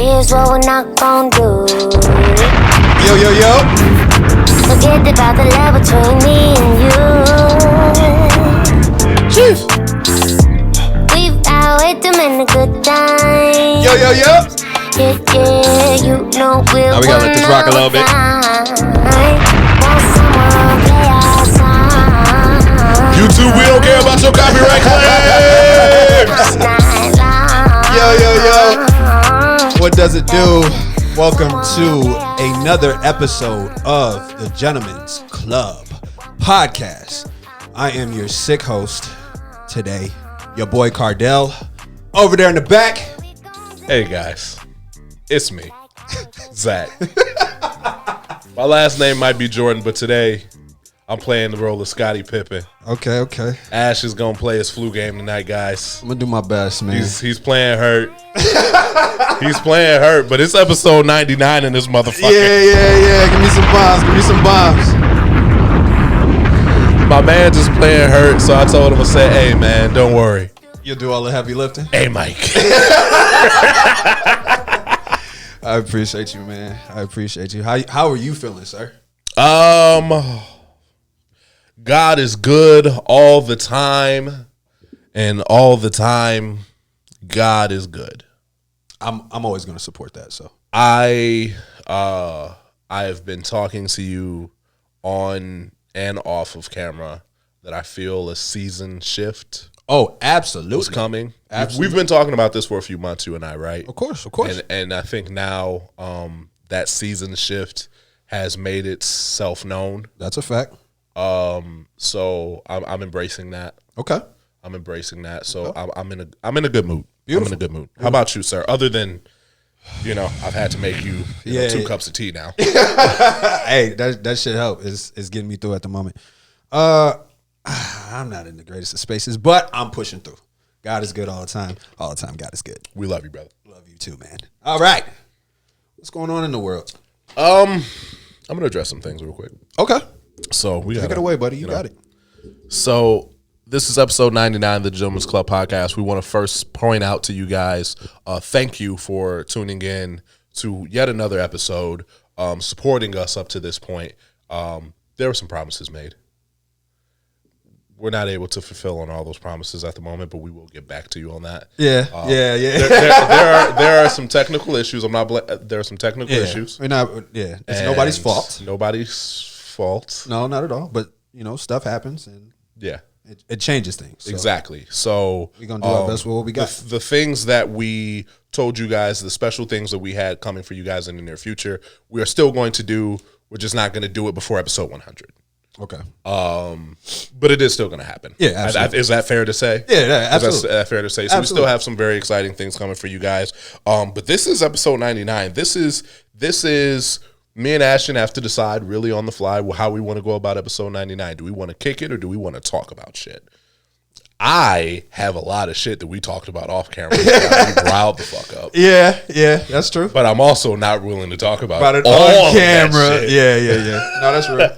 here's what we're not gon' do. Yo, yo, yo. Forget about the love between me and you. Chief. We've out with them in a good time. Yo, yo, yo. Yeah, you know we're Now we gotta let this rock a little bit. YouTube, we don't care about your copyright claims. Yo, yo, yo. What does it do? Welcome to another episode of the Gentlemen's Club podcast. I am your sick host today, your boy Cardell. Over there in the back. Hey guys, it's me, Zach. My last name might be Jordan, but today I'm playing the role of Scottie Pippen. Okay. Ash is gonna play his flu game tonight, guys. I'm gonna do my best, man. He's playing hurt. He's playing hurt, but it's episode 99 in this motherfucker. Yeah. Give me some bombs. My man just playing hurt, so I told him to say, "Hey man, don't worry. You'll do all the heavy lifting. Hey Mike." I appreciate you, man. I appreciate you. How are you feeling, sir? God is good all the time, and all the time, God is good. I'm always going to support that. So I have been talking to you on and off of camera that I feel a season shift. Oh, absolutely. Was coming. Absolutely. We've been talking about this for a few months, you and I, right? Of course. And I think now that season shift has made itself known. That's a fact. So I'm embracing that. Okay. I'm embracing that. So I'm in a good mood. Beautiful. I'm in a good mood. How about you, sir? Other than, I've had to make you, know, 2 cups of tea now. Hey, that should help. It's getting me through at the moment. I'm not in the greatest of spaces, but I'm pushing through. God is good all the time. All the time, God is good. We love you, brother. Love you too, man. All right. What's going on in the world? I'm gonna address some things real quick. Okay. So we Take it away, buddy. You got it. So this is episode 99 of the Gentlemen's Club podcast. We want to first point out to you guys, thank you for tuning in to yet another episode, supporting us up to this point. There were some promises made. We're not able to fulfill on all those promises at the moment, but we will get back to you on that. Yeah. There are some technical issues. There are some technical issues. We're not. Yeah. It's nobody's fault. Nobody's fault. No, not at all. But stuff happens, and Yeah. it changes things. So Exactly. So we're gonna do our best with what we got. The things that we told you guys, the special things that we had coming for you guys in the near future, we are still going to do. We're just not going to do it before episode 100. Okay. But it is still going to happen. Yeah, absolutely. Is that fair to say? Yeah, absolutely. Is that fair to say? So Absolutely. we still have some very exciting things coming for you guys. But this is episode 99. This is me and Ashton have to decide really on the fly how we want to go about episode 99. Do we want to kick it or do we want to talk about shit? I have a lot of shit that we talked about off camera. We riled the fuck up. Yeah, that's true. But I'm also not willing to talk about it all on camera. Of that shit. Yeah. No, that's real.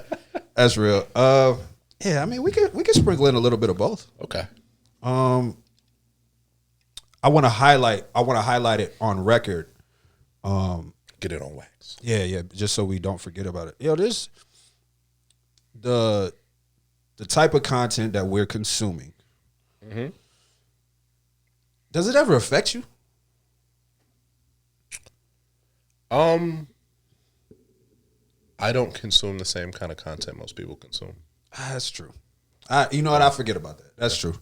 That's real. Yeah, I mean, we could sprinkle in a little bit of both. Okay. I want to highlight it on record. Get it on wax. Yeah, just so we don't forget about it. This the type of content that we're consuming. Mm-hmm. Does it ever affect you? I don't consume the same kind of content most people consume. That's true. You know what? I forget about that. That's true.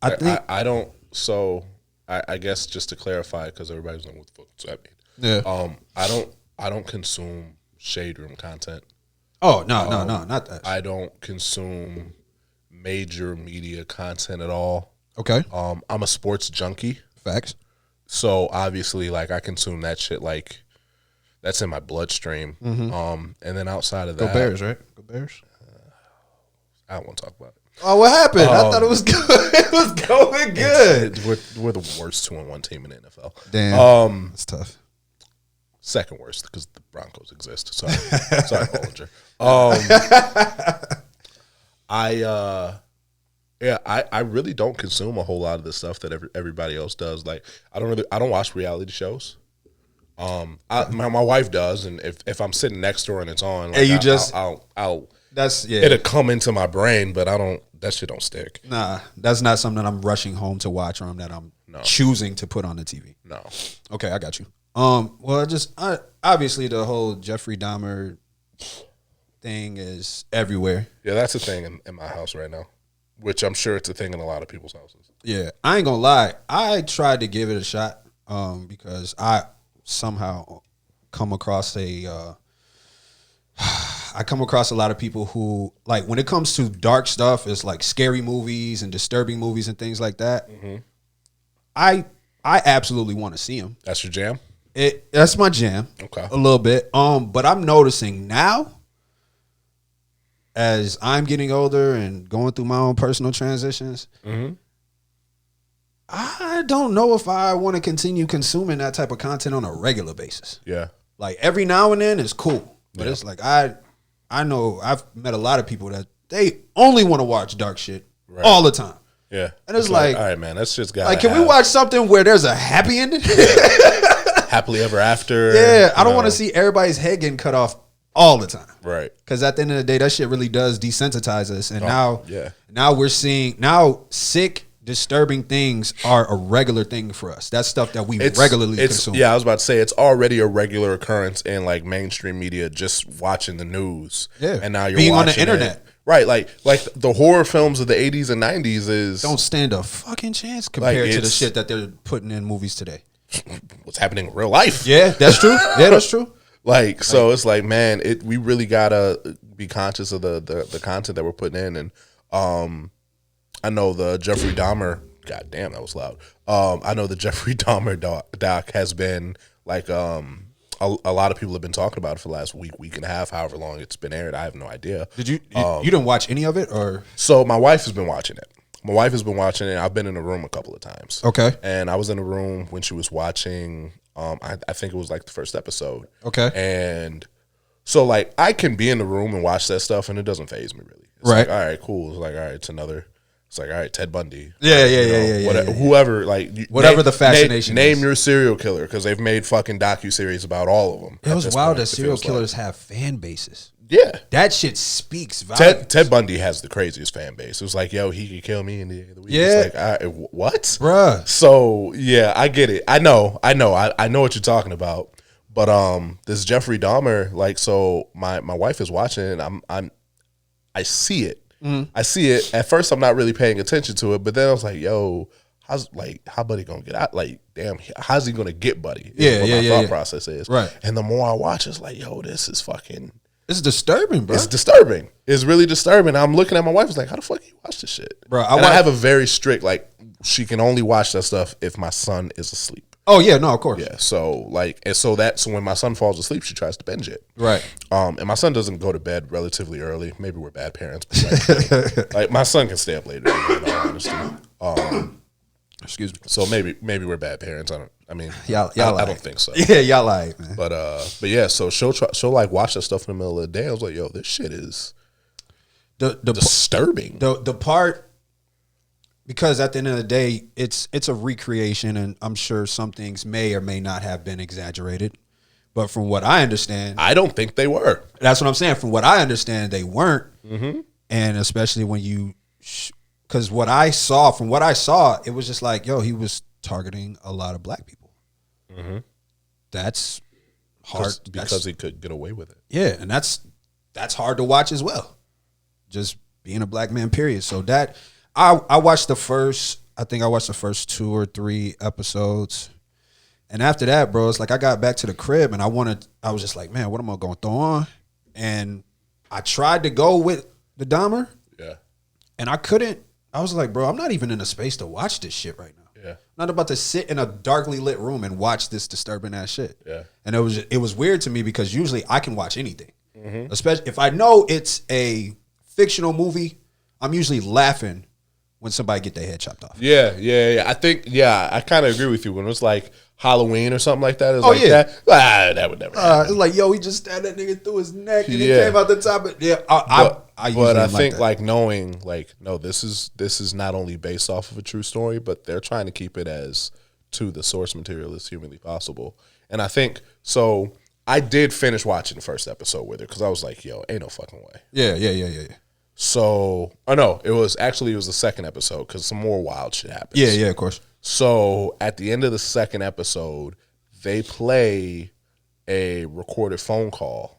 I don't. So I guess just to clarify, because everybody's like, "What the fuck does that mean?" Yeah. I don't consume shade room content. Oh no, not that. I don't consume major media content at all. Okay. I'm a sports junkie. Facts. So obviously, like, I consume that shit, like, that's in my bloodstream. And then outside of that, Go Bears, right? Go Bears. I don't want to talk about it. Oh, what happened? I thought it was good. It was going good. We're the worst 2-1 team in the NFL. Damn. That's tough. Second worst because the Broncos exist. Sorry, Bollinger. I really don't consume a whole lot of the stuff that everybody else does. Like, I don't watch reality shows. My wife does, and if I'm sitting next to her and it's on, like, And you I'll that's it'll come into my brain, but that shit don't stick. Nah, that's not something that I'm rushing home to watch or that I'm choosing to put on the TV. No. Okay, I got you. Well, obviously the whole Jeffrey Dahmer thing is everywhere. Yeah, that's a thing in my house right now, which I'm sure it's a thing in a lot of people's houses. Yeah, I ain't gonna lie. I tried to give it a shot because I somehow come across a lot of people who, like, when it comes to dark stuff, it's like scary movies and disturbing movies and things like that. Mm-hmm. I absolutely want to see them. That's your jam? That's my jam. Okay. A little bit. But I'm noticing now, as I'm getting older and going through my own personal transitions, I don't know if I want to continue consuming that type of content on a regular basis. Yeah. Like, every now and then is cool. But it's like, I know I've met a lot of people that they only want to watch dark shit all the time. Yeah. And it's like, all right, man, that's just got like, can we watch something where there's a happy ending? Happily ever after. Yeah, I don't want to see everybody's head getting cut off all the time. Right. Because at the end of the day, that shit really does desensitize us. And now we're seeing, sick, disturbing things are a regular thing for us. That's stuff that we regularly consume. Yeah, I was about to say, it's already a regular occurrence in, like, mainstream media, just watching the news. Yeah. And now you're being watching on the internet. Right, like the horror films of the 80s and 90s don't stand a fucking chance compared to the shit that they're putting in movies today. What's happening in real life? Yeah, that's true. Yeah, that's true. Like, so it's like, man, we really gotta be conscious of the content that we're putting in. And I know the Jeffrey Dahmer, god damn, that was loud. I know the Jeffrey Dahmer doc has been like a lot of people have been talking about it for the last week and a half, however long it's been aired. I have no idea. Did you didn't watch any of it, or? So my wife has been watching it. I've been in the room a couple of times. Okay. And I was in the room when she was watching, I think it was like the first episode. Okay. And so, like, I can be in the room and watch that stuff and it doesn't faze me really. It's right. like, all right, cool. It's like, all right, it's like, all right, Ted Bundy. Yeah, whoever, like, whatever the fascination name is. your serial killer, because they've made fucking docuseries about all of them. It was wild that serial killers have fan bases. Yeah. That shit speaks volumes. Ted Bundy has the craziest fan base. It was like, yo, he could kill me in the week. Yeah. It's like, what? Bruh. So, yeah, I get it. I know what you're talking about. But this Jeffrey Dahmer, like, so my wife is watching it, and I see it. Mm-hmm. I see it. At first, I'm not really paying attention to it, but then I was like, yo, how Buddy gonna get out? Like, damn, how's he gonna get Buddy? Yeah, what my thought process is. Right. And the more I watch, it's like, yo, this is fucking... It's disturbing, bro. It's disturbing. It's really disturbing. I'm looking at my wife. I was like, how the fuck do you watch this shit? Bro, I have a very strict, like, she can only watch that stuff if my son is asleep. Oh, yeah, no, of course. Yeah, so, like, so when my son falls asleep, she tries to binge it. Right. And my son doesn't go to bed relatively early. Maybe we're bad parents, but like my son can stay up later, in all honesty. Excuse me. So maybe we're bad parents. Y'all I don't think so. Yeah, y'all like, man. But yeah, so she'll like watch that stuff in the middle of the day. I was like, yo, this shit is the disturbing. The part, because at the end of the day, it's a recreation, and I'm sure some things may or may not have been exaggerated. But from what I understand, I don't think they were. That's what I'm saying. From what I understand, they weren't. Mm-hmm. And especially when you, because from what I saw, it was just like, yo, he was targeting a lot of black people. Mm-hmm. That's hard because he could get away with it. Yeah, and that's hard to watch as well. Just being a black man, period. So that I watched the first 2 or 3 episodes. And after that, bro, it's like I got back to the crib and I was just like, man, what am I going to throw on? And I tried to go with the Dahmer. Yeah. And I couldn't. I was like, bro, I'm not even in a space to watch this shit right now. Yeah. I'm not about to sit in a darkly lit room and watch this disturbing ass shit. Yeah. And it was weird to me because usually I can watch anything. Mm-hmm. Especially if I know it's a fictional movie, I'm usually laughing when somebody get their head chopped off. Yeah. I think, I kind of agree with you. When it was like Halloween or something like that, that would never happen. It's like, yo, he just stabbed that nigga through his neck and it came out the top. I think like knowing like, no, this is not only based off of a true story, but they're trying to keep it as to the source material as humanly possible. And I think so. I did finish watching the first episode with her because I was like, "Yo, ain't no fucking way." Yeah. So, no, it was the second episode because some more wild shit happens. Yeah, of course. So at the end of the second episode, they play a recorded phone call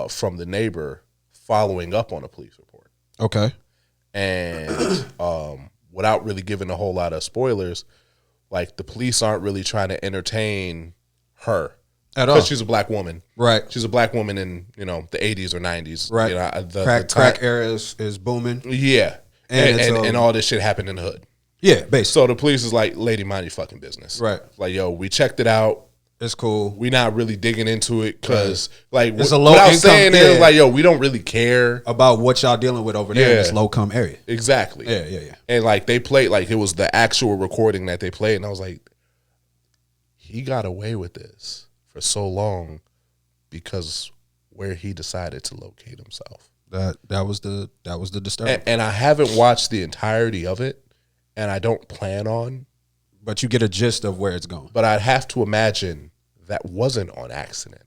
from the neighbor following up on a police report. Okay. And without really giving a whole lot of spoilers, like the police aren't really trying to entertain her At all. because she's a black woman. Right. She's a black woman in, the 80s or 90s. Right. You know, the Crack era is booming. Yeah. And all this shit happened in the hood. Yeah, basically. So the police is like, lady, mind your fucking business. Right. Like, yo, we checked it out. It's cool. We not really digging into it because, like, It's a low without income, saying it, like, yo, we don't really care about what y'all dealing with over there in Yeah. this low-income area. exactly. Yeah. And like they played, like it was the actual recording that they played, and I was like, he got away with this for so long because where he decided to locate himself. That was the disturbing. And I haven't watched the entirety of it, and I don't plan on. But you get a gist of where it's going. But I'd have to imagine that wasn't on accident.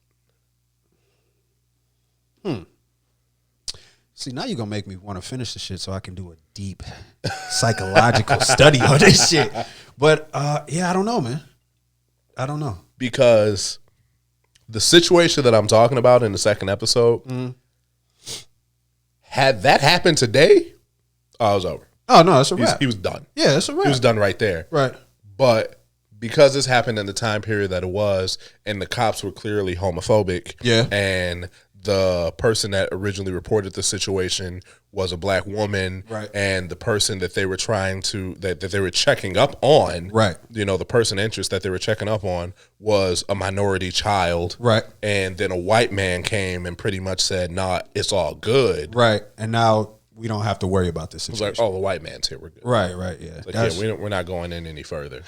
See, now you're going to make me want to finish the shit so I can do a deep psychological study on this shit. But, yeah, I don't know, man. I don't know. Because the situation that I'm talking about in the second episode, had that happened today, I was over. Oh, no, that's a wrap. He was done. Yeah, that's a wrap. He was done right there. Right. But because this happened in the time period that it was, and the cops were clearly homophobic, Yeah. and the person that originally reported the situation was a black woman, Right. and the person that they were trying to that they were checking up on, Right. the person interest that they were checking up on was a minority child, Right. and then a white man came and pretty much said, "Nah, it's all good." Right. And now we don't have to worry about this It was situation. like, "Oh, the white man's here, we're good." Right, yeah. Like, yeah, we're not going in any further.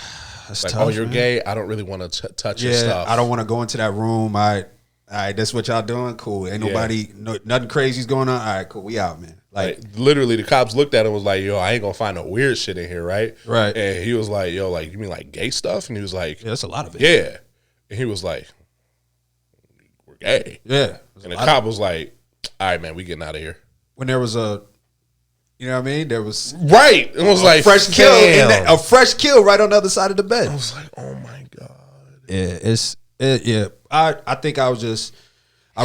That's Like, tough, oh, you're man. gay. I don't really want to touch your Yeah, stuff. I don't want to go into that room. All right, that's what y'all doing? Cool. Ain't nobody, nothing crazy's going on. All right, cool. We out, man. Like, literally, the cops looked at him and was like, "Yo, I ain't gonna find no weird shit in here, right?" Right. And he was like, "Yo, like you mean like gay stuff?" And he was like, yeah, that's a lot of it. "Yeah." And he was like, "We're gay." Yeah. And the cop was like, "All right, man, we getting out of here." When there was you know what I mean? There was Right. It was like fresh kill, damn. a fresh kill right on the other side of the bed. I was like, "Oh my god." Yeah, I think I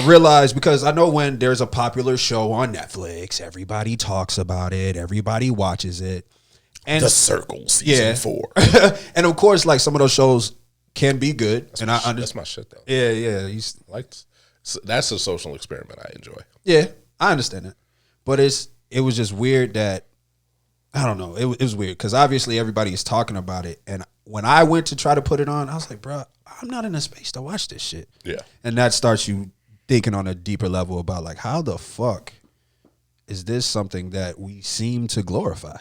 realized because I know when there's a popular show on Netflix, everybody talks about it, everybody watches it. And The Circle season 4. and of course, like some of those shows can be good. And I understand. That's my shit though. Yeah. That's a social experiment I enjoy. Yeah, I understand it. But it was just weird that, I don't know, it was weird because obviously everybody is talking about it. And when I went to try to put it on, I was like, bro, I'm not in a space to watch this shit. Yeah. And that starts you thinking on a deeper level about like, how the fuck is this something that we seem to glorify?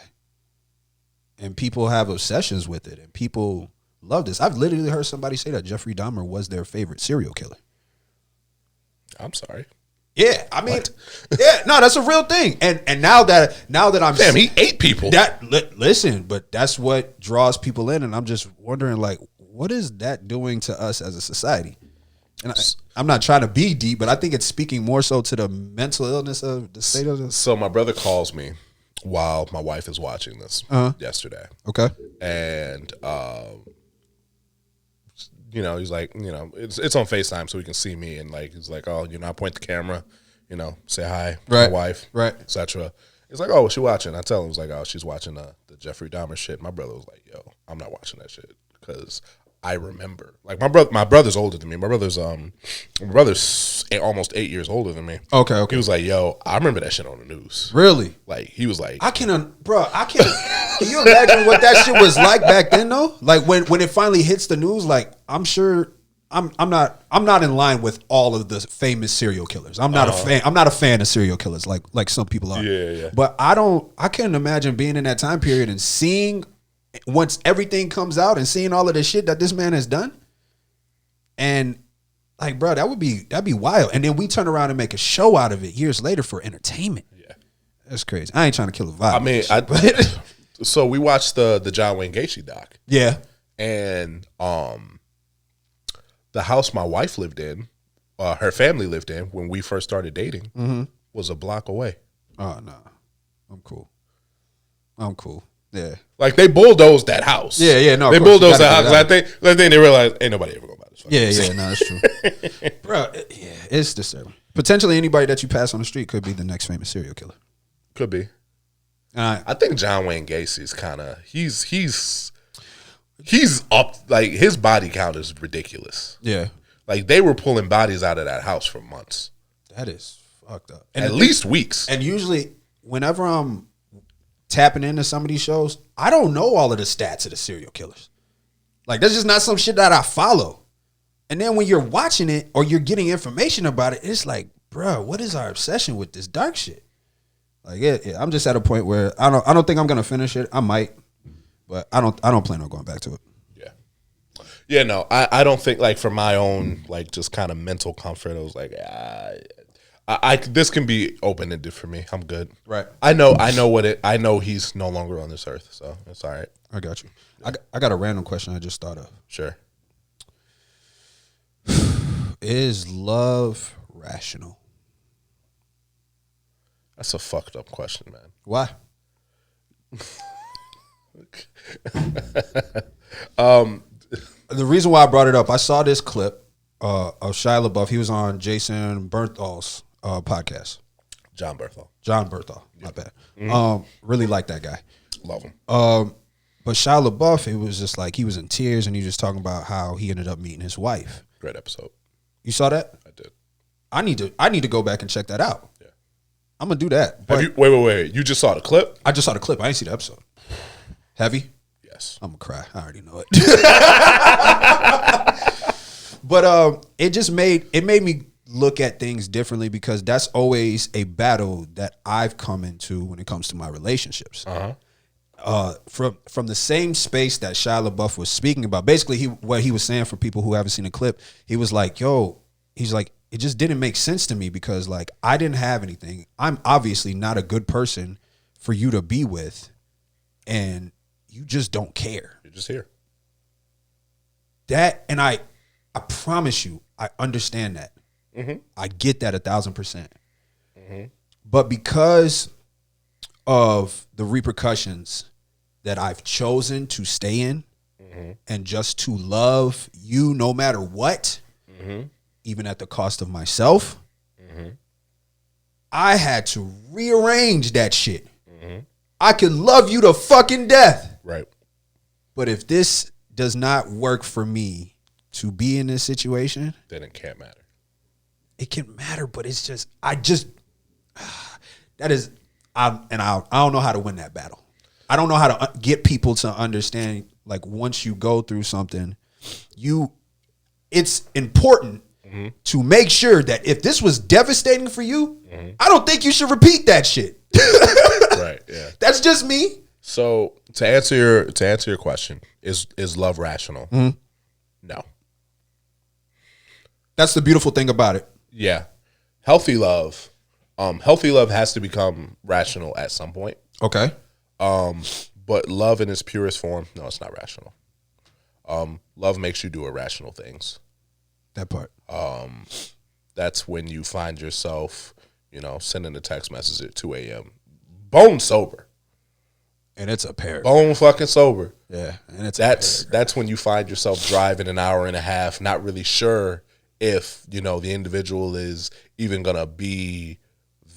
And people have obsessions with it and people love this. I've literally heard somebody say that Jeffrey Dahmer was their favorite serial killer. I'm sorry. Yeah, I mean, yeah, no, that's a real thing. And now that I'm Damn, he ate people. Listen, but that's what draws people in, and I'm just wondering, like, what is that doing to us as a society? And I'm not trying to be deep, but I think it's speaking more so to the mental illness of the state of this. So my brother calls me while my wife is watching this yesterday. Okay. And he's like, it's on FaceTime so he can see me, and like he's like, oh, I point the camera, say hi to my wife, right, etc. He's like, oh, what's she watching? I tell him, he's like, oh, she's watching the Jeffrey Dahmer shit. My brother was like, yo, I'm not watching that shit because I remember, like, my brother's older than me. My brother's almost 8 years older than me. Okay. He was like, yo, I remember that shit on the news. Really? Like, he was like, can you imagine what that shit was like back then though? Like when it finally hits the news, like I'm sure I'm not in line with all of the famous serial killers. I'm not a fan of serial killers like some people are. Yeah. But I can't imagine being in that time period and seeing once everything comes out and seeing all of the shit that this man has done. And like, bro, that'd be wild. And then we turn around and make a show out of it years later for entertainment. Yeah. That's crazy. I ain't trying to kill a vibe. I mean, so we watched the John Wayne Gacy doc. Yeah. And the house my wife lived in, her family lived in when we first started dating, was a block away. Oh no, I'm cool. Yeah. Like they bulldozed that house. Yeah, no. They bulldozed that house. I think they realized ain't nobody ever gonna buy this. Yeah, no, that's true. Bro, it's disturbing. Potentially anybody that you pass on the street could be the next famous serial killer. Could be. I think John Wayne Gacy's kind of he's up, like his body count is ridiculous. Yeah. Like they were pulling bodies out of that house for months. That is fucked up. And at least weeks. And usually whenever I'm tapping into some of these shows, I don't know all of the stats of the serial killers. Like that's just not some shit that I follow. And then when you're watching it or you're getting information about it, it's like, bro, what is our obsession with this dark shit? Like, I'm just at a point where I don't think I'm gonna finish it. I might, but I don't plan on going back to it. Yeah, no, I don't think, like, for my own, like, just kind of mental comfort, I was like, I this can be open-ended for me. I'm good. Right. I know he's no longer on this earth, so it's all right. I got you. I got a random question I just thought of. Sure. Is love rational? That's a fucked up question, man. Why? The reason why I brought it up, I saw this clip of Shia LaBeouf. He was on Jason Bernthal's podcast. John Berthal. My bad. Really like that guy. Love him. But Shia LaBeouf, it was just like he was in tears and he was just talking about how he ended up meeting his wife. Great episode. You saw that? I did. I need to go back and check that out. Yeah. I'm gonna do that. Wait. You just saw the clip? I just saw the clip. I didn't see the episode. Heavy? Yes. I'm gonna cry. I already know it. But it made me look at things differently because that's always a battle that I've come into when it comes to my relationships. From the same space that Shia LaBeouf was speaking about. Basically, what he was saying for people who haven't seen the clip, he was like, he's like, it just didn't make sense to me because like I didn't have anything. I'm obviously not a good person for you to be with, and you just don't care. You're just here. That, and I promise you, I understand that. Mm-hmm. I get that 1,000%. Mm-hmm. But because of the repercussions that I've chosen to stay in and just to love you no matter what, even at the cost of myself, I had to rearrange that shit. I could love you to fucking death. Right. But if this does not work for me to be in this situation, then it can't matter. It can matter, but it's just, I don't know how to win that battle. I don't know how to get people to understand, like, once you go through something, it's important to make sure that if this was devastating for you, I don't think you should repeat that shit. Right, yeah. That's just me. So to answer your question, is love rational? No. That's the beautiful thing about it. Yeah. Healthy love has to become rational at some point. Okay. But love in its purest form, no, it's not rational. Love makes you do irrational things. That part. That's when you find yourself, sending a text message at 2 a.m. bone sober. And it's a pair. Bone fucking sober. Yeah. And that's when you find yourself driving an hour and a half, not really sure if, the individual is even gonna be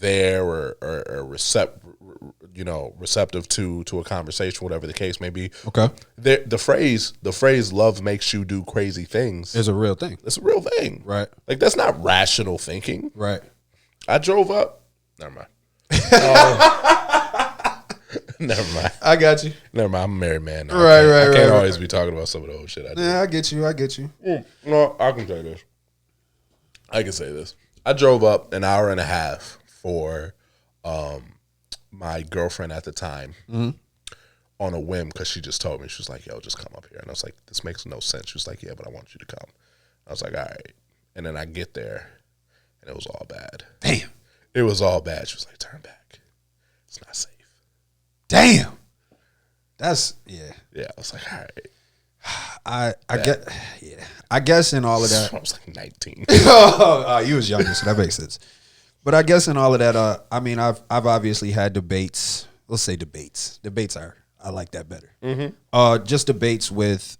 there or receptive to a conversation, whatever the case may be. Okay. The phrase "love makes you do crazy things" is a real thing. It's a real thing, right? Like that's not rational thinking, right? I drove up. Never mind. Never mind. I got you. Never mind. I'm a married man now. Right. I can't always be talking about some of the old shit I do. Yeah, I get you. No, I can say this. I drove up an hour and a half for my girlfriend at the time on a whim because she just told me. She was like, yo, just come up here. And I was like, this makes no sense. She was like, yeah, but I want you to come. I was like, all right. And then I get there and it was all bad. Damn. It was all bad. She was like, turn back. It's not safe. Damn. That's, yeah. Yeah, I was like, all right. I guess in all of that, I was like 19. You was younger, so that makes sense. But I guess in all of that, I mean, I've obviously had debates. Let's say debates. I like that better. Mm-hmm. Just debates with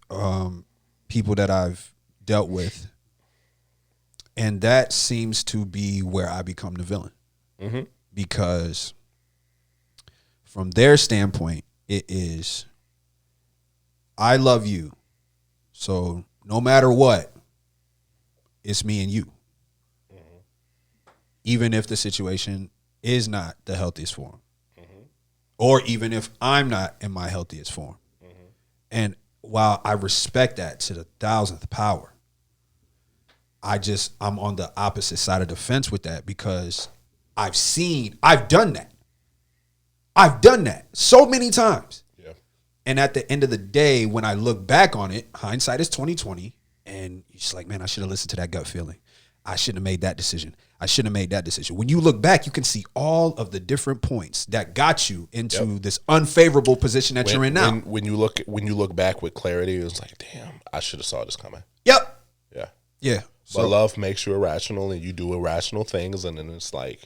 people that I've dealt with, and that seems to be where I become the villain, because from their standpoint, it is, I love you, so no matter what, it's me and you. Even if the situation is not the healthiest form. Or even if I'm not in my healthiest form. And while I respect that to the 1000th power, I'm on the opposite side of the fence with that, because I've done that. I've done that so many times. Yeah. And at the end of the day, when I look back on it, hindsight is 20/20, and you're just like, man, I should have listened to that gut feeling. I shouldn't have made that decision. I shouldn't have made that decision. When you look back, you can see all of the different points that got you into this unfavorable position that you're in now. When you look back with clarity, it was like, damn, I should have saw this coming. Yep. Yeah. Yeah. But love makes you irrational, and you do irrational things, and then it's like,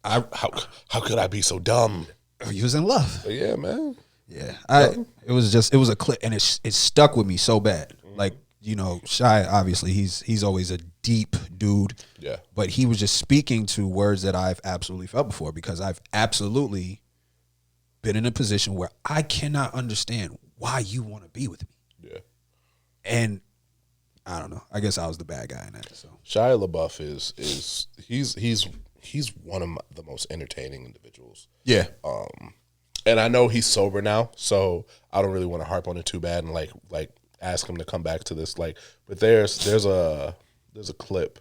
how could I be so dumb? You was in love. But yeah, man. Yeah. It was a clip, and it stuck with me so bad. Like, you know, Shy, obviously, he's always a deep dude. Yeah. But he was just speaking to words that I've absolutely felt before, because I've absolutely been in a position where I cannot understand why you want to be with me. Yeah. And I don't know. I guess I was the bad guy in that. So Shia LaBeouf he's one of the most entertaining individuals. Yeah. And I know he's sober now, so I don't really want to harp on it too bad and like ask him to come back to this. Like, but there's a clip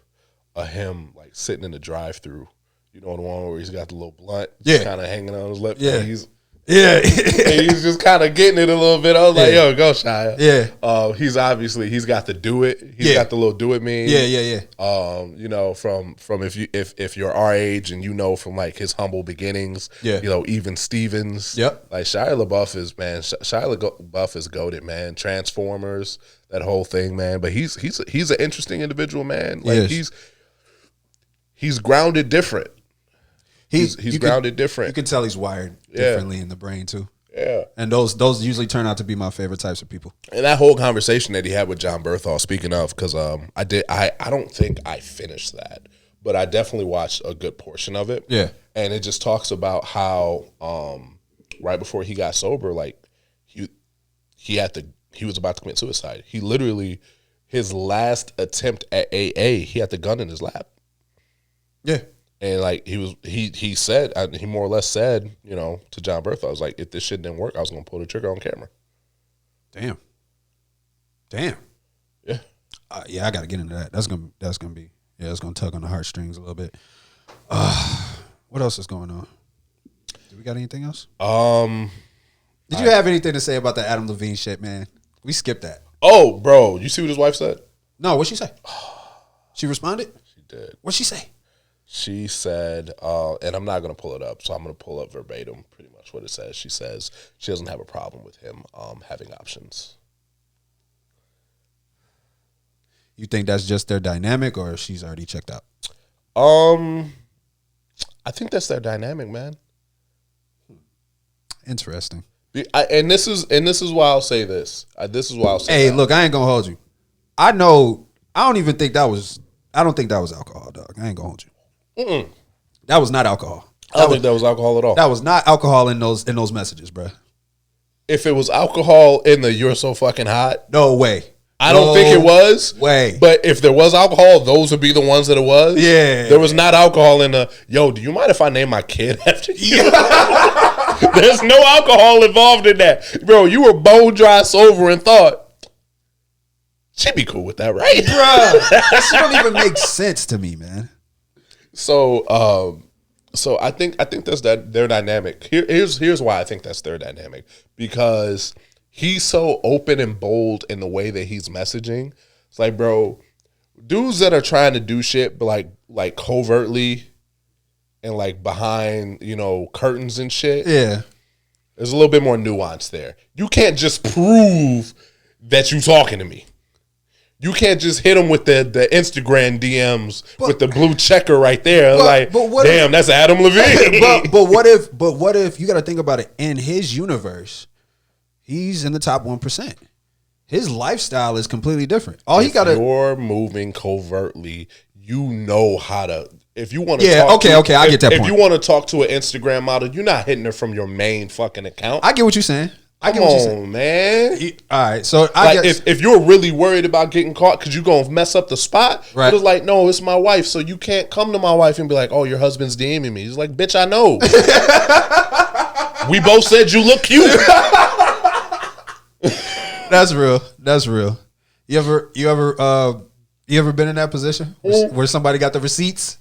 of him like sitting in the drive-through. You know, the one where he's got the little blunt, kind of hanging on his lip. Yeah. And he's just kind of getting it a little bit. I was like, yo, go Shia. Yeah. He's got the do it. He's got the little do it meme. Yeah. You know, from if you're our age and you know from like his humble beginnings. Yeah. You know, even Stevens. Yep. Like Shia LaBeouf is goated, man. Transformers, that whole thing, man. But he's an interesting individual, man. Like he's grounded different. He's grounded different. You can tell he's wired differently in the brain too. Yeah. And those usually turn out to be my favorite types of people. And that whole conversation that he had with John Berthal, speaking of, because I don't think I finished that, but I definitely watched a good portion of it. Yeah. And it just talks about how right before he got sober, like he was about to commit suicide. He literally, his last attempt at AA, he had the gun in his lap. Yeah. And like he more or less said, you know, to John Berthal, I was like, if this shit didn't work, I was gonna pull the trigger on camera. Damn. Yeah. I got to get into that. That's gonna be it's gonna tug on the heartstrings a little bit. What else is going on? Do we got anything else? Did you have anything to say about the Adam Levine shit, man? We skipped that. Oh, bro, you see what his wife said? No, what'd she say? She responded? She did. What'd she say? She said, and I'm not going to pull it up, so I'm going to pull up verbatim pretty much what it says. She says she doesn't have a problem with him having options. You think that's just their dynamic, or she's already checked out? I think that's their dynamic, man. Interesting. And this is why I'll say this. Hey, look, I ain't gonna hold you. I don't think that was alcohol, dog. I ain't gonna hold you. Mm-mm. That was not alcohol. I don't think that was alcohol at all. That was not alcohol in those messages, bro. If it was alcohol in the "you're so fucking hot," no way. I don't think it was. Way. But if there was alcohol, those would be the ones that it was. Yeah. There was not alcohol in the, yo, do you mind if I name my kid after you? There's no alcohol involved in that. Bro, you were bone dry sober and thought, she'd be cool with that, right? Bro, that don't even make sense to me, man. So I think that's their dynamic. Here's why I think that's their dynamic. Because he's so open and bold in the way that he's messaging. It's like, bro, dudes that are trying to do shit, but like covertly and like behind, you know, curtains and shit. Yeah. There's a little bit more nuance there. You can't just prove that you talking to me. You can't just hit them with the Instagram DMs with the blue checker right there. Damn, that's Adam Levine. but what if you got to think about it in his universe? He's in the top 1%. His lifestyle is completely different. You're moving covertly. You know how to. If you want to, I get that point. If you want to talk to an Instagram model, you're not hitting her from your main fucking account. I get what you're saying. Come on, man. All right, so I guess if you're really worried about getting caught because you're gonna mess up the spot, right? It's like, no, it's my wife, so you can't come to my wife and be like, oh, your husband's DMing me. He's like, bitch, I know. We both said you look cute. That's real. That's real. You ever been in that position where somebody got the receipts?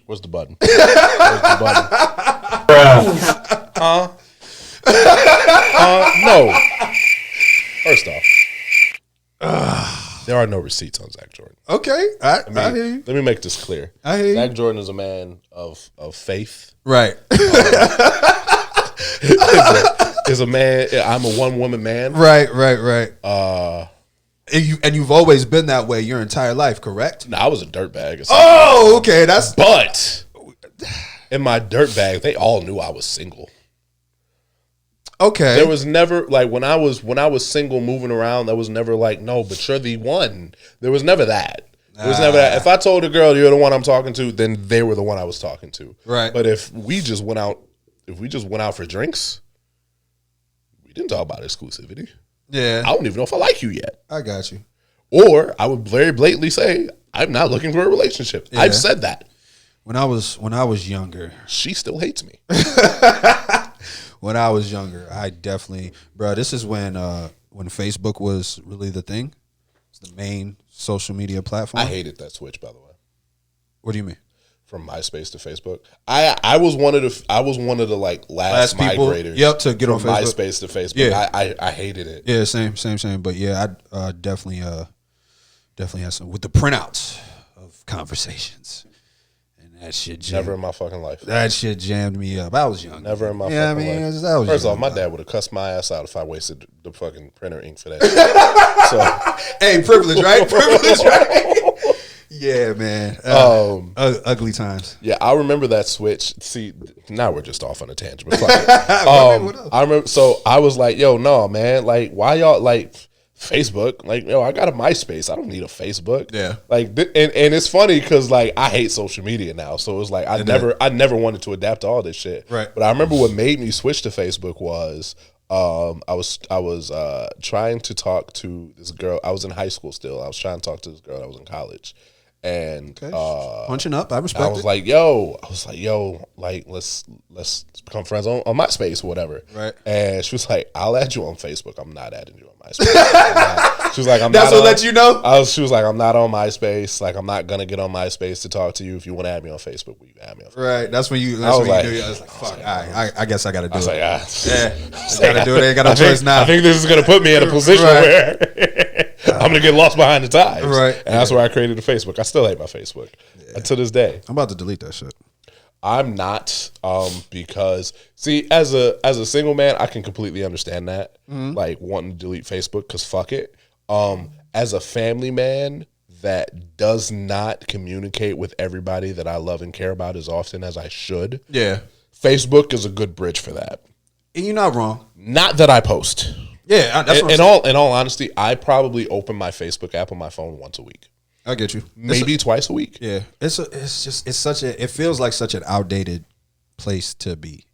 Where's the button? Where's the button? No. First off, there are no receipts on Zach Jordan. Okay, I hear you. Let me make this clear. I hear you. Zach Jordan is a man of faith. Right. Is a man. I'm a one woman man. Right. And you've always been that way your entire life, correct? No, I was a dirtbag. Oh, okay. But in my dirtbag, they all knew I was single. Okay. There was never like when I was single moving around, there was never like, no, but you're the one. There was never that. There was never that. If I told a girl you're the one I'm talking to, then they were the one I was talking to. Right. But if we just went out for drinks, we didn't talk about exclusivity. Yeah. I don't even know if I like you yet. I got you. Or I would very blatantly say, I'm not looking for a relationship. Yeah. I've said that. When I was younger. She still hates me. When I was younger, I definitely, bro, this is when Facebook was really the thing. It's the main social media platform. I hated that switch, by the way. What do you mean? From MySpace to Facebook. I was one of the like last migrators. Yep, to get on Facebook. MySpace to Facebook. Yeah. I hated it. Yeah, same. But yeah, I definitely had some with the printouts of conversations. That shit never in my fucking life. That shit jammed me up. I was young. Never in my fucking life. First off, my dad would have cussed my ass out if I wasted the fucking printer ink for that. So, hey, privilege, right? Privilege, right? Yeah, man. Ugly times. Yeah, I remember that switch. See, now we're just off on a tangent. But fuck it. I remember. So I was like, "Yo, no, man. Like, why y'all like?" Facebook, like, yo, I got a MySpace. I don't need a Facebook. Yeah, like, and it's funny because like I hate social media now, so it was like I never wanted to adapt to all this shit. Right. But I remember what made me switch to Facebook was I was trying to talk to this girl. I was in high school still. I was trying to talk to this girl. I was in college, and punching up. I respect. I was like, yo, like let's become friends on MySpace or whatever. Right. And she was like, I'll add you on Facebook. I'm not adding you on MySpace. She was like, that's what let you know. She was like, I'm not on MySpace. Like, I'm not gonna get on MySpace to talk to you. If you want to add me on Facebook, will you add me on Facebook? Right. That's when you. That's when you knew. I was like, fuck. I guess I got to do it. Gotta do it. I ain't got no choice now. I think this is gonna put me in a position where I'm gonna get lost behind the times. Right. And that's where I created the Facebook. I still hate my Facebook to this day. I'm about to delete that shit. I'm not, because see, as a single man, I can completely understand that, like wanting to delete Facebook because fuck it. As a family man that does not communicate with everybody that I love and care about as often as I should, yeah, Facebook is a good bridge for that. And you're not wrong. Not that I post. Yeah, that's what in all honesty, I probably open my Facebook app on my phone once a week. I get you. Maybe twice a week. Yeah, it feels like such an outdated place to be.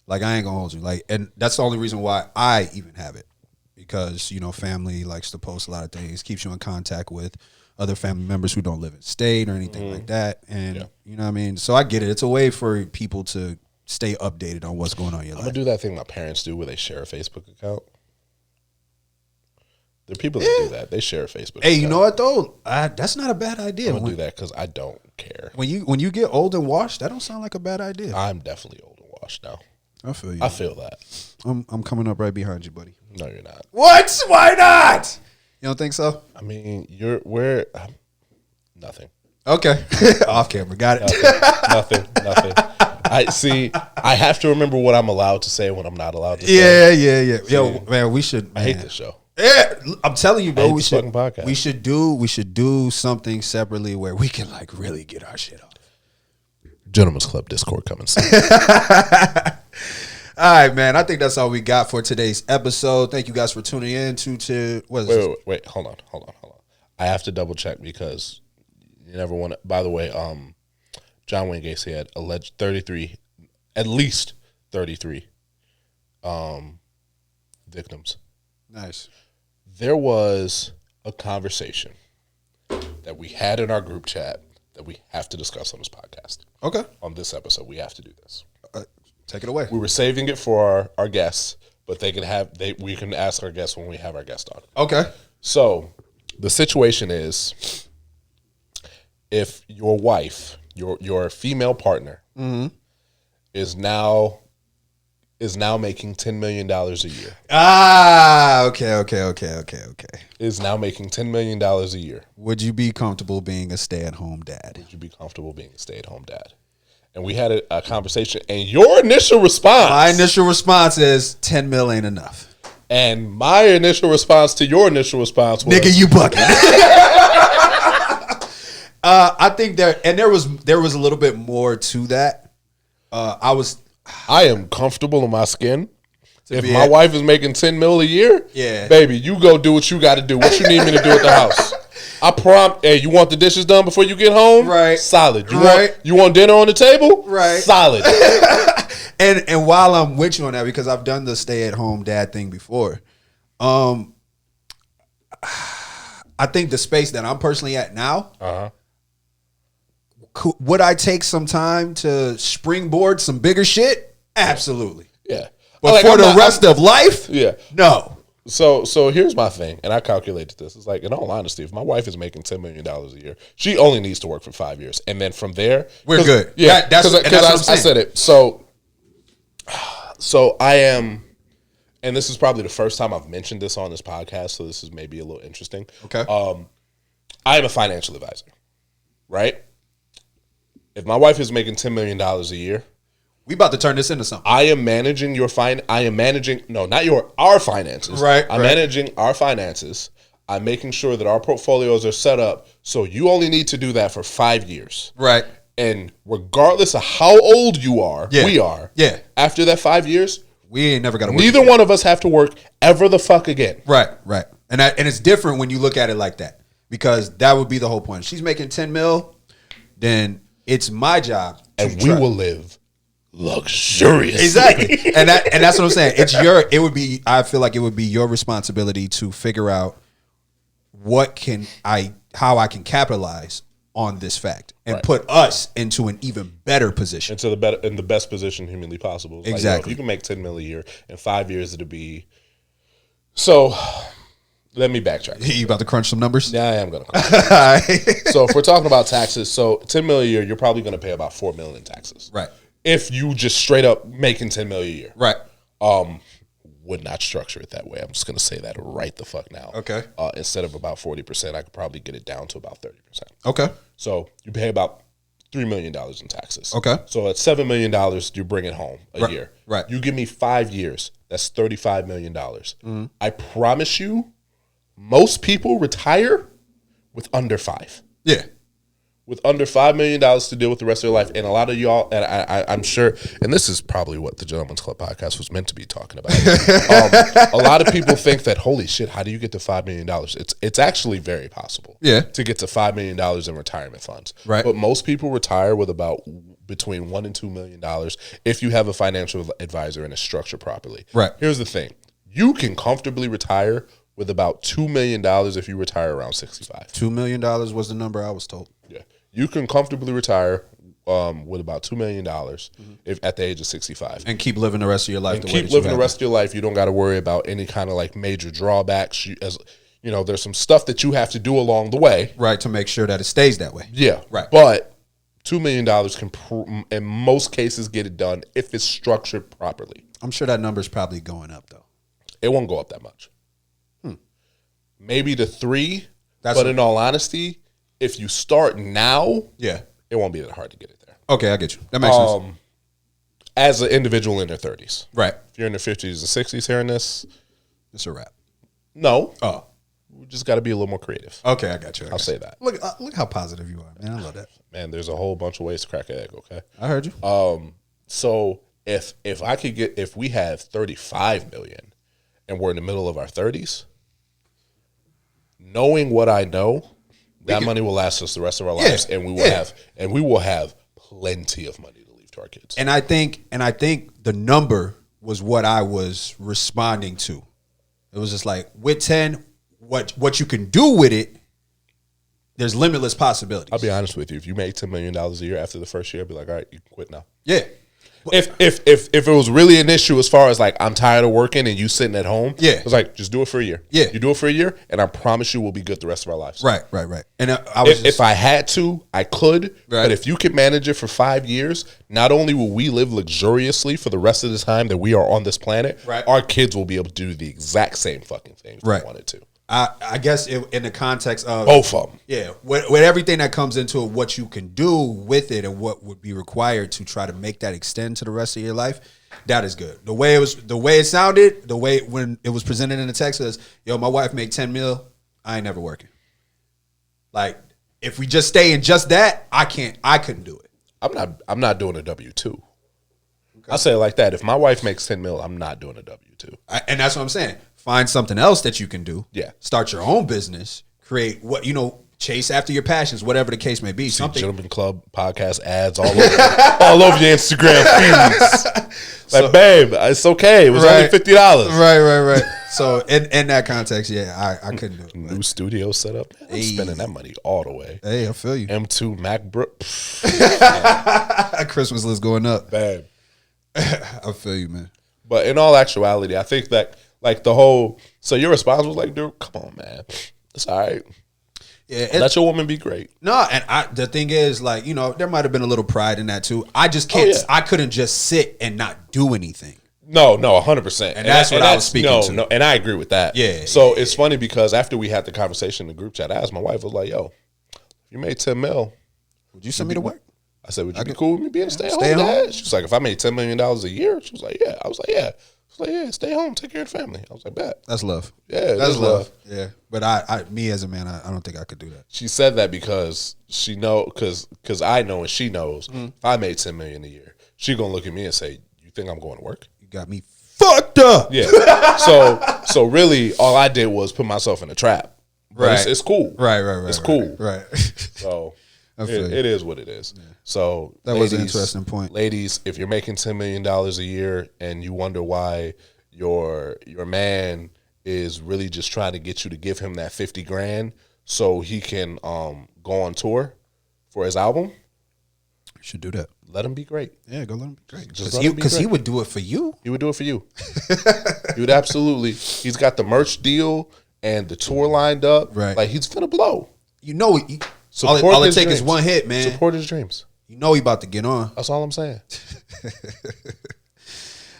Like, I ain't gonna hold you. Like, and that's the only reason why I even have it, because family likes to post a lot of things, keeps you in contact with other family members who don't live in state or anything like that, and you know what I mean. So I get it. It's a way for people to stay updated on what's going on in your life. I'm gonna do that thing my parents do where they share a Facebook account. There are people that do that. They share a Facebook account. Hey, you know what though? That's not a bad idea. I'm gonna do that because I don't care. When you get old and washed, that don't sound like a bad idea. I'm definitely old and washed now. I feel you. I feel that. I'm coming up right behind you, buddy. No, you're not. What? Why not? You don't think so? I mean, nothing. Okay. Off camera. Got it. Nothing. I see. I have to remember what I'm allowed to say and what I'm not allowed to say. Yeah. Yo, man, we should. I hate this show. Yeah, I'm telling you, bro. hate We this should. fucking podcast. We should do something separately where we can like really get our shit off. Gentlemen's Club Discord coming soon. All right, man. I think that's all we got for today's episode. Thank you guys for tuning in to what is this? Wait. Hold on. I have to double check because you never want to. By the way, John Wayne Gacy had alleged 33, at least 33 victims. Nice. There was a conversation that we had in our group chat that we have to discuss on this podcast. Okay. On this episode, we have to do this. Take it away. We were saving it for our guests, but we can ask our guests when we have our guest on. Okay. So the situation is, if your wife, your female partner, is now making $10 million a year. Okay. Is now making $10 million a year. Would you be comfortable being a stay-at-home dad? Would you be comfortable being a stay-at-home dad? And we had a conversation, and your initial response. My initial response is 10 mil ain't enough. And my initial response to your initial response was, Nigga, you bugging. I think there was a little bit more to that. I am comfortable in my skin. If be my a- wife is making 10 mil a year, Yeah. baby, you go do what you got to do. What you need me to do at the house? I promise. Hey, you want the dishes done before you get home? Right. Solid. Right. You want dinner on the table? Right. Solid. And while I'm with you on that, because I've done the stay-at-home dad thing before, I think the space that I'm personally at now, would I take some time to springboard some bigger shit? Absolutely. Yeah. But Like, for I'm the not- rest of life, Yeah. no. So here's my thing, and I calculated this. It's like, in all honesty, if my wife is making $10 million a year, she only needs to work for 5 years, and then from there, We're good. Yeah, That's what I'm I saying. said it. So I am, and this is probably the first time I've mentioned this on this podcast, so this is maybe a little interesting. Okay. I am a financial advisor, right? If my wife is making $10 million a year, We about to turn this into something. I am managing our finances. Right, I'm right. managing our finances. I'm making sure that our portfolios are set up so you only need to do that for 5 years. Right. And regardless of how old you are, Yeah. we are. Yeah. After that 5 years, We ain't never got to work. neither one of us have to work ever the fuck again. Right. And it's different when you look at it like that, because that would be the whole point. If she's making 10 mil, then it's my job to And we try- will live luxuriously. Exactly. and that's what I'm saying. I feel like it would be your responsibility to figure out how I can capitalize on this fact and Right. put us into an even better position. in the best position humanly possible. It's like, Exactly. if you can make 10 mil a year in 5 years, it'll be. So let me backtrack. You about to crunch some numbers? Yeah, I am gonna. So if we're talking about taxes, so 10 mil a year, you're probably gonna pay about $4 million in taxes. Right. If you just straight up making 10 mil a year. Right. Would not structure it that way. I'm just gonna say that right the fuck now. Okay. Instead of about 40%, I could probably get it down to about 30%. Okay. So you pay about $3 million in taxes. Okay. So at $7 million, you bring it home a year. Right. You give me 5 years, that's $35 million. Mm-hmm. I promise you, most people retire with under 5. Yeah. With under $5 million to deal with the rest of their life. And a lot of y'all, and I'm sure, and this is probably what the Gentlemen's Club podcast was meant to be talking about. A lot of people think that, holy shit, how do you get to $5 million? It's actually very possible to get to $5 million in retirement funds. Right. But most people retire with about between $1 and $2 million if you have a financial advisor and it's structured properly. Right. Here's the thing. You can comfortably retire with about $2 million if you retire around 65. $2 million was the number I was told. Yeah, you can comfortably retire with about $2 million if at the age of 65, And keep living the rest of your life. and keep living the rest of your life. You don't got to worry about any kind of like major drawbacks. There's some stuff that you have to do along the way. Right, to make sure that it stays that way. Yeah, Right. But $2 million can, in most cases, get it done if it's structured properly. I'm sure that number's probably going up, though. It won't go up that much. Maybe to 3, That's but a- in all honesty, if you start now, Yeah. it won't be that hard to get it there. Okay, I get you. That makes sense. as an individual in their 30s. Right. If you're in the 50s and 60s hearing this, It's a wrap. no. Oh. We just got to be a little more creative. Okay, I got you. I'll say that. Look how positive you are, man. I love that. Man, there's a whole bunch of ways to crack an egg, okay? I heard you. So if we have 35 million and we're in the middle of our 30s, knowing what I know, that money will last us the rest of our lives, and we will have plenty of money to leave to our kids. And I think the number was what I was responding to. It was just like with 10, what you can do with it, there's limitless possibilities. I'll be honest with you. If you make $10 million a year after the first year, I'd be like, all right, you can quit now. Yeah. If it was really an issue as far as like I'm tired of working and you sitting at home, Yeah. it's like just do it for a year. Yeah. You do it for a year, and I promise you we'll be good the rest of our lives. Right. And I was If I had to, I could. Right. But if you can manage it for 5 years, not only will we live luxuriously for the rest of the time that we are on this planet, Right. our kids will be able to do the exact same fucking thing if Right. they wanted to. I guess in the context of Both of them. Yeah, with everything that comes into it, what you can do with it and what would be required to try to make that extend to the rest of your life, that is good. The way it sounded, the way when it was presented in the text was, yo, my wife make 10 mil, I ain't never working. Like, if we just stay in just that, I couldn't do it. I'm not doing a W-2. Okay. I'll say it like that. If my wife makes 10 mil, I'm not doing a W-2. And that's what I'm saying. Find something else that you can do. Yeah. Start your own business. Create chase after your passions, whatever the case may be. Something. Gentleman Club podcast ads all over your Instagram feeds. Like, babe, it's okay. It was only $50. Right. So in that context, yeah, I couldn't do it. New studio setup. I'm spending that money all the way. Hey, I feel you. M2 MacBook. Christmas list going up. Babe. I feel you, man. But in all actuality, I think that like the whole, so your response was like, dude, come on, man. It's all right. Yeah, let your woman be great. No, and the thing is, like, there might have been a little pride in that too. I just can't. Oh, yeah. I couldn't just sit and not do anything. No, 100%. And that's what I was speaking to. No, and I agree with that. Yeah. So it's funny because after we had the conversation in the group chat, I asked my wife, I was like, yo, if you made 10 mil, would you send me to work? I said, would you be cool with me being a stay-at-home dad? She was like, if I made $10 million a year, she was like, yeah. I was like, yeah. She was like, yeah, stay home, take care of the family. I was like, bet. That's love. Yeah, that's love. Yeah, but me as a man, I don't think I could do that. She said that because she because I know and she knows if I made $10 million a year, she gonna look at me and say, you think I'm going to work? You got me fucked up. Yeah. so really, all I did was put myself in a trap. But Right. It's cool. Right. It's cool. Right. So feel you. it is what it is. Yeah. So that was an interesting point. Ladies, if you're making $10 million a year and you wonder why your man is really just trying to get you to give him that 50 grand so he can go on tour for his album, You should do that. let him be great. Yeah, go let him be great. Because he would do it for you. He would do it for you. He would absolutely. He's got the merch deal and the tour lined up. Right. Like, he's finna blow. All it takes is one hit, man. Support his dreams. He about to get on. That's all I'm saying.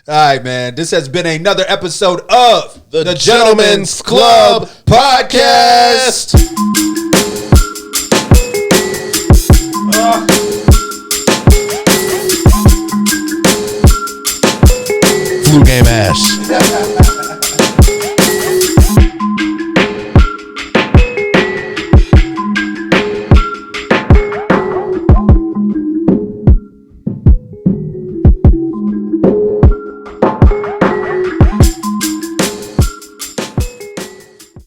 All right, man. This has been another episode of The Gentleman's Club Podcast.